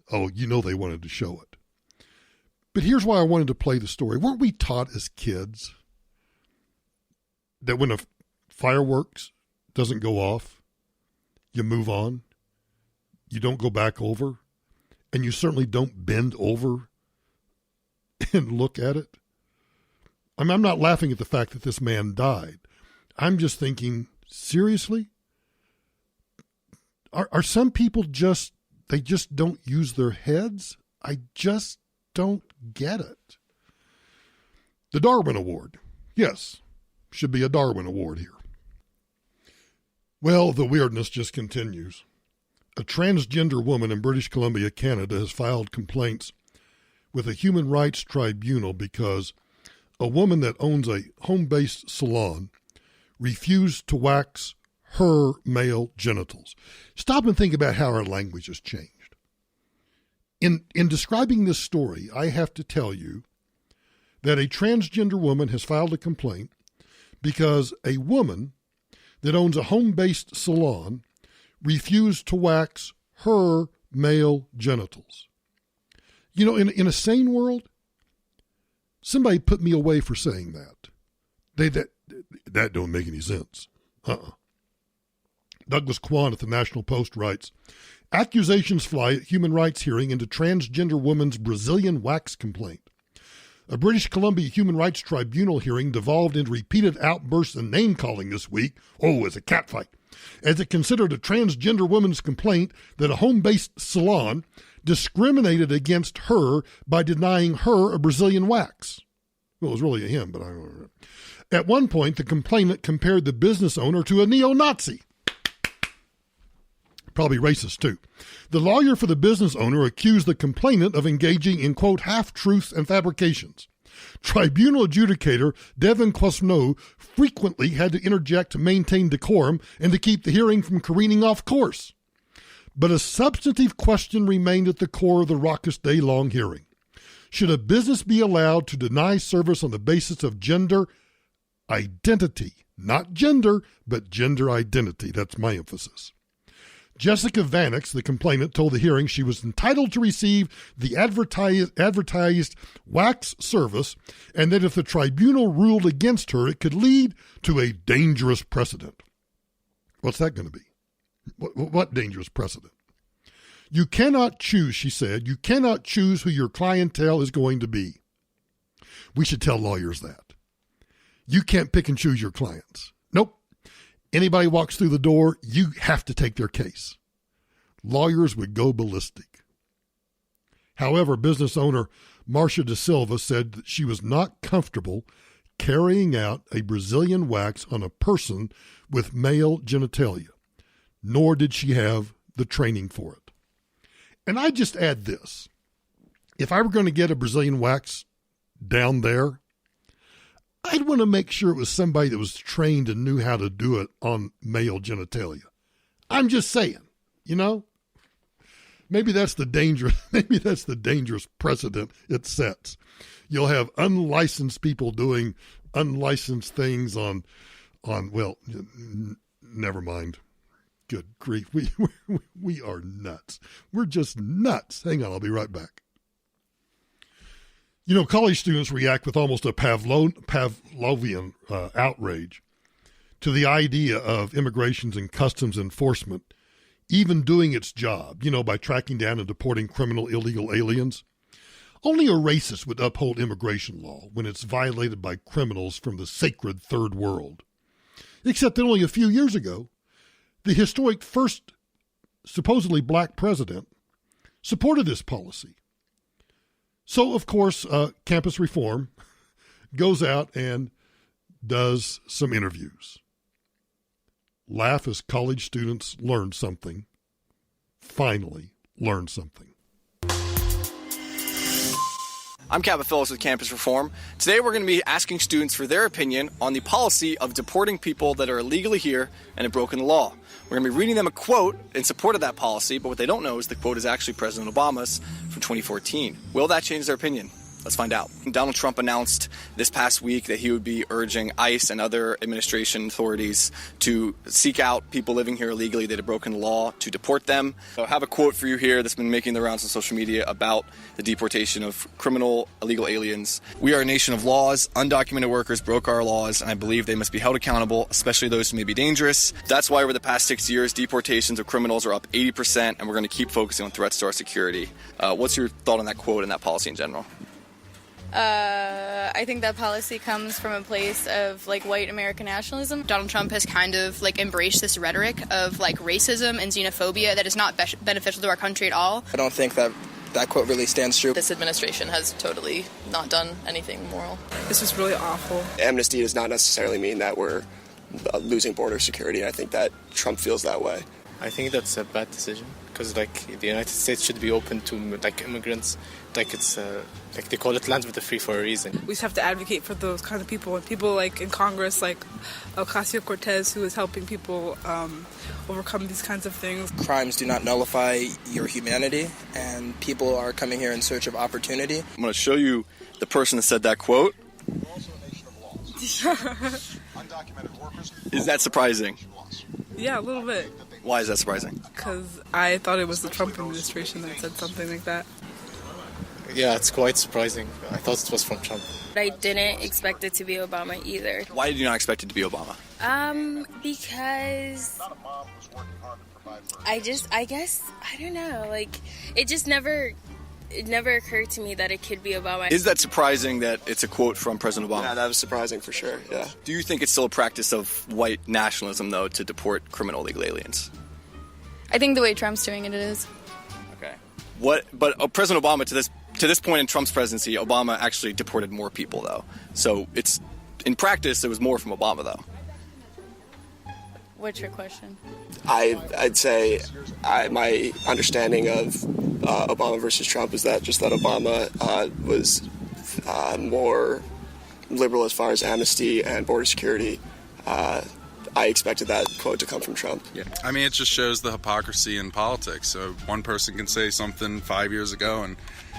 Oh, you know they wanted to show it. But here's why I wanted to play the story. Weren't we taught as kids that when a fireworks doesn't go off, you move on, you don't go back over, and you certainly don't bend over and look at it? I mean, I'm not laughing at the fact that this man died. I'm just thinking, seriously? Are some people they just don't use their heads? I just don't get it. The Darwin Award. Yes, should be a Darwin Award here. Well, the weirdness just continues. A transgender woman in British Columbia, Canada, has filed complaints with a human rights tribunal because a woman that owns a home-based salon refused to wax her male genitals. Stop and think about how our language has changed. In describing this story, I have to tell you that a transgender woman has filed a complaint because a woman that owns a home-based salon refused to wax her male genitals. You know, in a sane world, somebody put me away for saying that. That don't make any sense. Douglas Kwan at the National Post writes, accusations fly at human rights hearing into transgender woman's Brazilian wax complaint. A British Columbia Human Rights Tribunal hearing devolved into repeated outbursts and name-calling this week. Oh, it's a catfight. As it considered a transgender woman's complaint that a home-based salon discriminated against her by denying her a Brazilian wax. Well, it was really a him, but I don't remember. At one point, the complainant compared the business owner to a neo-Nazi. Probably racist, too. The lawyer for the business owner accused the complainant of engaging in, quote, half-truths and fabrications. Tribunal adjudicator Devin Quasno frequently had to interject to maintain decorum and to keep the hearing from careening off course. But a substantive question remained at the core of the raucous day-long hearing. Should a business be allowed to deny service on the basis of gender identity? Not gender, but gender identity. That's my emphasis. Jessica Vanix, the complainant, told the hearing she was entitled to receive the advertised wax service and that if the tribunal ruled against her, it could lead to a dangerous precedent. What's that going to be? What dangerous precedent? You cannot choose, she said, you cannot choose who your clientele is going to be. We should tell lawyers that. You can't pick and choose your clients. Nope. Anybody walks through the door, you have to take their case. Lawyers would go ballistic. However, business owner Marcia De Silva said that she was not comfortable carrying out a Brazilian wax on a person with male genitalia, nor did she have the training for it. And I just add this. If I were going to get a Brazilian wax down there, I'd want to make sure it was somebody that was trained and knew how to do it on male genitalia. I'm just saying, you know, maybe that's the dangerous precedent it sets. You'll have unlicensed people doing unlicensed things on well, never mind. Good grief. We are nuts. We're just nuts. Hang on, I'll be right back. You know, college students react with almost a Pavlovian outrage to the idea of immigrations and customs enforcement even doing its job, you know, by tracking down and deporting criminal illegal aliens. Only a racist would uphold immigration law when it's violated by criminals from the sacred third world. Except that only a few years ago, the historic first supposedly black president supported this policy. So, of course, Campus Reform goes out and does some interviews. Laugh as college students learn something, finally learn something. I'm Cabot Phillips with Campus Reform. Today we're going to be asking students for their opinion on the policy of deporting people that are illegally here and have broken the law. We're going to be reading them a quote in support of that policy, but what they don't know is the quote is actually President Obama's from 2014. Will that change their opinion? Let's find out. Donald Trump announced this past week that he would be urging ICE and other administration authorities to seek out people living here illegally that have broken the law, to deport them. So I have a quote for you here that's been making the rounds on social media about the deportation of criminal illegal aliens. We are a nation of laws. Undocumented workers broke our laws, and I believe they must be held accountable, especially those who may be dangerous. That's why over the past 6 years, deportations of criminals are up 80%, and we're going to keep focusing on threats to our security. What's your thought on that quote and that policy in general? I think that policy comes from a place of white American nationalism. Donald Trump has kind of embraced this rhetoric of racism and xenophobia that is not beneficial to our country at all. I don't think that quote really stands true. This administration has totally not done anything moral. This is really awful. Amnesty does not necessarily mean that we're losing border security. I think that Trump feels that way. I think that's a bad decision because, like, the United States should be open to, like, immigrants. Like, it's like they call it land with the free for a reason. We just have to advocate for those kinds of people, and people like in Congress, like Ocasio-Cortez, who is helping people overcome these kinds of things. Crimes do not nullify your humanity, and people are coming here in search of opportunity. I'm going to show you the person that said that quote. Undocumented workers. Is that surprising? Yeah, a little bit. Why is that surprising? Because I thought it was the Trump administration that said something like that. Yeah, it's quite surprising. I thought it was from Trump. I didn't expect it to be Obama either. Why did you not expect it to be Obama? Because I guess, I don't know, like, it never occurred to me that it could be Obama. Is that surprising that it's a quote from President Obama? Yeah, that was surprising for sure, yeah. Do you think it's still a practice of white nationalism, though, to deport criminal illegal aliens? I think the way Trump's doing it is. Okay. But President Obama, to this point in Trump's presidency, Obama actually deported more people, though. So it's, in practice, it was more from Obama, though. What's your question? I'd say my understanding of Obama versus Trump is that Obama was more liberal as far as amnesty and border security. I expected that quote to come from Trump. Yeah. I mean, it just shows the hypocrisy in politics. So one person can say something 5 years ago, and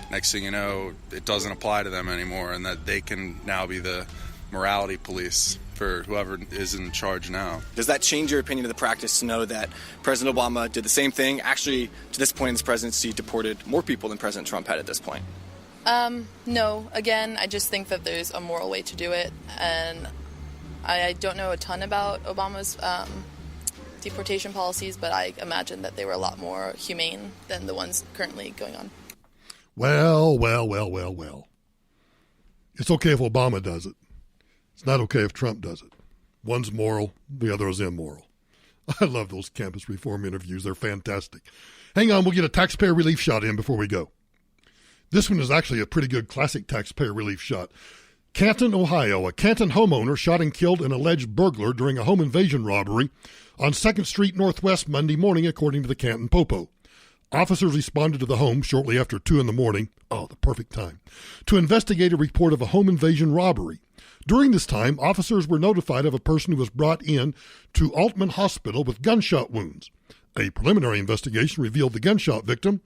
next thing you know, it doesn't apply to them anymore, and that they can now be the morality police for whoever is in charge now. Does that change your opinion of the practice to know that President Obama did the same thing, actually, to this point in his presidency, deported more people than President Trump had at this point? No. Again, I just think that there's a moral way to do it, and I don't know a ton about Obama's deportation policies, but I imagine that they were a lot more humane than the ones currently going on. Well. It's okay if Obama does it. It's not okay if Trump does it. One's moral, the other is immoral. I love those campus reform interviews. They're fantastic. Hang on, we'll get a taxpayer relief shot in before we go. This one is actually a pretty good classic taxpayer relief shot. Canton, Ohio. A Canton homeowner shot and killed an alleged burglar during a home invasion robbery on 2nd Street Northwest Monday morning, according to the Canton Popo. Officers responded to the home shortly after 2 in the morning, the perfect time, to investigate a report of a home invasion robbery. During this time, officers were notified of a person who was brought in to Altman Hospital with gunshot wounds. A preliminary investigation revealed the gunshot victim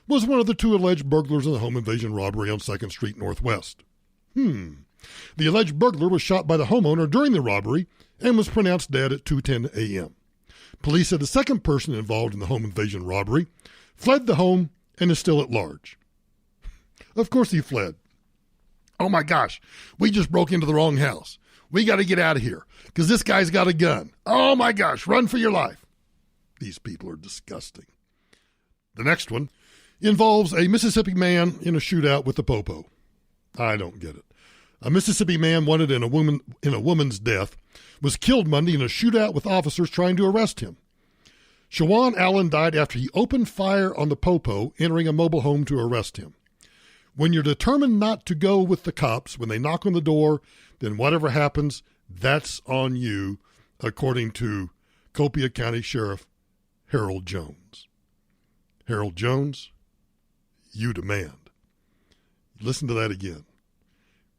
was one of the 2 alleged burglars in the home invasion robbery on 2nd Street Northwest. The alleged burglar was shot by the homeowner during the robbery and was pronounced dead at 2:10 a.m. Police said the second person involved in the home invasion robbery fled the home and is still at large. Of course he fled. Oh my gosh, we just broke into the wrong house. We got to get out of here because this guy's got a gun. Oh my gosh, run for your life. These people are disgusting. The next one involves a Mississippi man in a shootout with the Popo. I don't get it. A Mississippi man wanted in a woman's death was killed Monday in a shootout with officers trying to arrest him. Shawan Allen died after he opened fire on the Popo entering a mobile home to arrest him. When you're determined not to go with the cops, when they knock on the door, then whatever happens, that's on you, according to Copiah County Sheriff Harold Jones. Harold Jones, you demand. Listen to that again.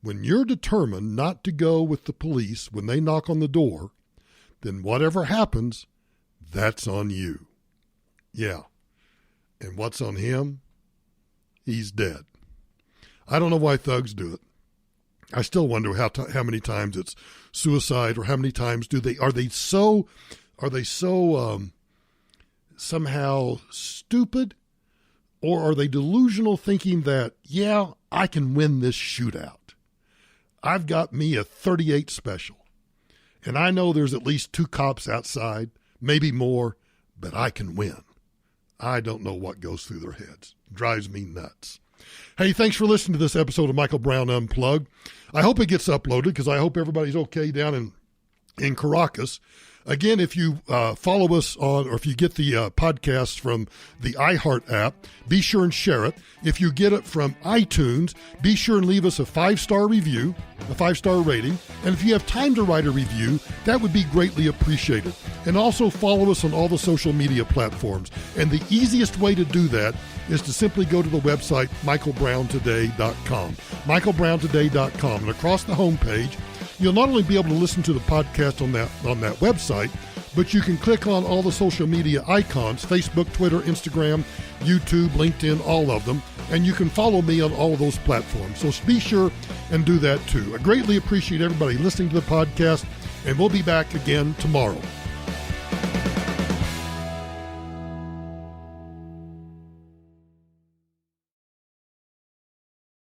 When you're determined not to go with the police when they knock on the door, then whatever happens, that's on you. Yeah. And what's on him? He's dead. I don't know why thugs do it. I still wonder how many times it's suicide, or how many times are they so somehow stupid, or are they delusional, thinking that, yeah, I can win this shootout. I've got me a .38 special, and I know there's at least 2 cops outside, maybe more, but I can win. I don't know what goes through their heads. It drives me nuts. Hey, thanks for listening to this episode of Michael Brown Unplugged. I hope it gets uploaded because I hope everybody's okay down in Caracas. Again, if you follow us on, or if you get the podcast from the iHeart app, be sure and share it. If you get it from iTunes, be sure and leave us a 5-star review, a 5-star rating. And if you have time to write a review, that would be greatly appreciated. And also follow us on all the social media platforms. And the easiest way to do that is to simply go to the website, michaelbrowntoday.com. michaelbrowntoday.com. And across the homepage, you'll not only be able to listen to the podcast on that website, but you can click on all the social media icons, Facebook, Twitter, Instagram, YouTube, LinkedIn, all of them, and you can follow me on all of those platforms. So be sure and do that too. I greatly appreciate everybody listening to the podcast, and we'll be back again tomorrow.